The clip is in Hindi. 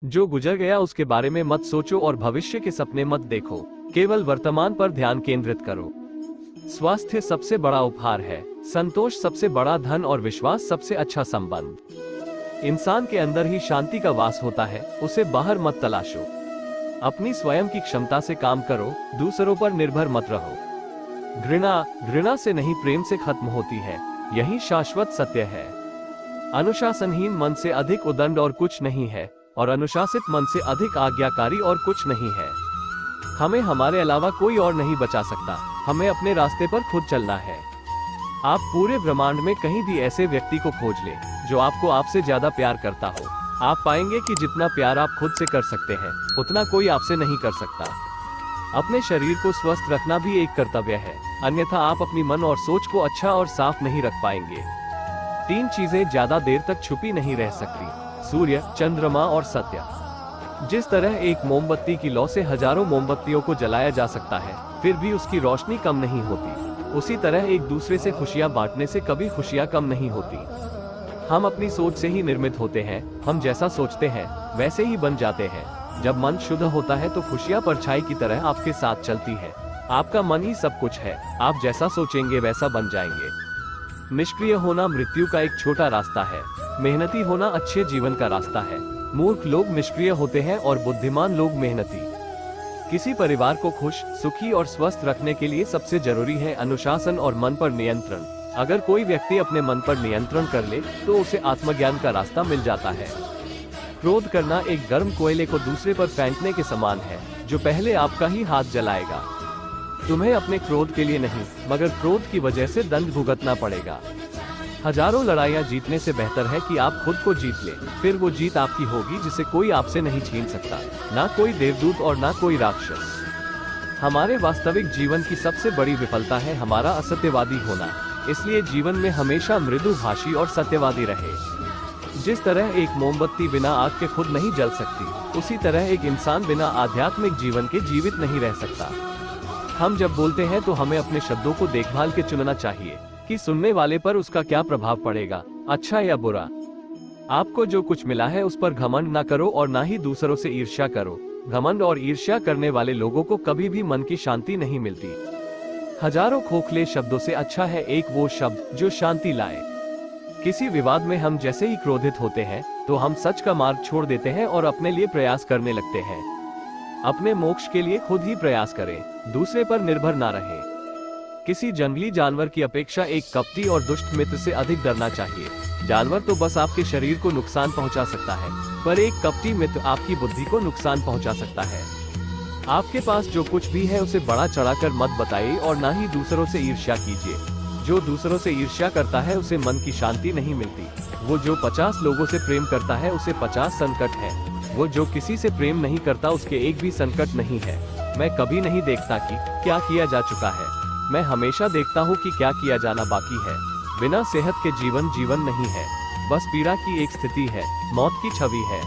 जो गुजर गया उसके बारे में मत सोचो और भविष्य के सपने मत देखो, केवल वर्तमान पर ध्यान केंद्रित करो। स्वास्थ्य सबसे बड़ा उपहार है, संतोष सबसे बड़ा धन और विश्वास सबसे अच्छा संबंध। इंसान के अंदर ही शांति का वास होता है, उसे बाहर मत तलाशो। अपनी स्वयं की क्षमता से काम करो, दूसरों पर निर्भर मत रहो। घृणा से नहीं प्रेम से खत्म होती है, यही शाश्वत सत्य है। अनुशासनहीन मन से अधिक उदंड और कुछ नहीं है, और अनुशासित मन से अधिक आज्ञाकारी और कुछ नहीं है। हमें हमारे अलावा कोई और नहीं बचा सकता, हमें अपने रास्ते पर खुद चलना है। आप पूरे ब्रह्मांड में कहीं भी ऐसे व्यक्ति को खोज ले जो आपको आपसे ज्यादा प्यार करता हो। आप पाएंगे कि जितना प्यार आप खुद से कर सकते हैं, उतना कोई आपसे नहीं कर सकता। अपने शरीर को स्वस्थ रखना भी एक कर्तव्य है, अन्यथा आप अपनी मन और सोच को अच्छा और साफ नहीं रख पाएंगे। 3 चीजें ज्यादा देर तक छुपी नहीं रह सकती, सूर्य, चंद्रमा और सत्य। जिस तरह एक मोमबत्ती की लौ से हजारों मोमबत्तियों को जलाया जा सकता है, फिर भी उसकी रोशनी कम नहीं होती, उसी तरह एक दूसरे से खुशियां बांटने से कभी खुशियां कम नहीं होती। हम अपनी सोच से ही निर्मित होते हैं, हम जैसा सोचते हैं वैसे ही बन जाते हैं। जब मन शुद्ध होता है तो खुशियां परछाई की तरह आपके साथ चलती है। आपका मन ही सब कुछ है, आप जैसा सोचेंगे वैसा बन जाएंगे। निष्क्रिय होना मृत्यु का एक छोटा रास्ता है, मेहनती होना अच्छे जीवन का रास्ता है। मूर्ख लोग निष्क्रिय होते हैं और बुद्धिमान लोग मेहनती। किसी परिवार को खुश, सुखी और स्वस्थ रखने के लिए सबसे जरूरी है अनुशासन और मन पर नियंत्रण। अगर कोई व्यक्ति अपने मन पर नियंत्रण कर ले तो उसे आत्मज्ञान का रास्ता मिल जाता है। क्रोध करना एक गर्म कोयले को दूसरे पर फेंकने के समान है, जो पहले आपका ही हाथ जलाएगा। तुम्हें अपने क्रोध के लिए नहीं, मगर क्रोध की वजह से दंड भुगतना पड़ेगा। हजारों लड़ाइयां जीतने से बेहतर है कि आप खुद को जीत लें, फिर वो जीत आपकी होगी जिसे कोई आपसे नहीं छीन सकता, ना कोई देवदूत और ना कोई राक्षस। हमारे वास्तविक जीवन की सबसे बड़ी विफलता है हमारा असत्यवादी होना, इसलिए जीवन में हमेशा मृदुभाषी और सत्यवादी रहे। जिस तरह एक मोमबत्ती बिना आग के खुद नहीं जल सकती, उसी तरह एक इंसान बिना आध्यात्मिक जीवन के जीवित नहीं रह सकता। हम जब बोलते हैं तो हमें अपने शब्दों को देखभाल के चुनना चाहिए कि सुनने वाले पर उसका क्या प्रभाव पड़ेगा, अच्छा या बुरा। आपको जो कुछ मिला है उस पर घमंड न करो और ना ही दूसरों से ईर्ष्या करो। घमंड और ईर्ष्या करने वाले लोगों को कभी भी मन की शांति नहीं मिलती। हजारों खोखले शब्दों से अच्छा है एक वो शब्द जो शांति लाए। किसी विवाद में हम जैसे ही क्रोधित होते हैं तो हम सच का मार्ग छोड़ देते हैं और अपने लिए प्रयास करने लगते हैं। अपने मोक्ष के लिए खुद ही प्रयास करें, दूसरे पर निर्भर ना रहें। किसी जंगली जानवर की अपेक्षा एक कपटी और दुष्ट मित्र से अधिक डरना चाहिए। जानवर तो बस आपके शरीर को नुकसान पहुंचा सकता है, पर एक कपटी मित्र आपकी बुद्धि को नुकसान पहुंचा सकता है। आपके पास जो कुछ भी है उसे बड़ा चढ़ाकर मत बताइए और ना ही दूसरों से ईर्ष्या कीजिए। जो दूसरों से ईर्ष्या करता है उसे मन की शांति नहीं मिलती। वो जो 50 लोगों से प्रेम करता है उसे 50 संकट है। वो जो किसी से प्रेम नहीं करता उसके एक भी संकट नहीं है। मैं कभी नहीं देखता कि क्या किया जा चुका है, मैं हमेशा देखता हूँ कि क्या किया जाना बाकी है। बिना सेहत के जीवन जीवन नहीं है, बस पीड़ा की एक स्थिति है, मौत की छवि है।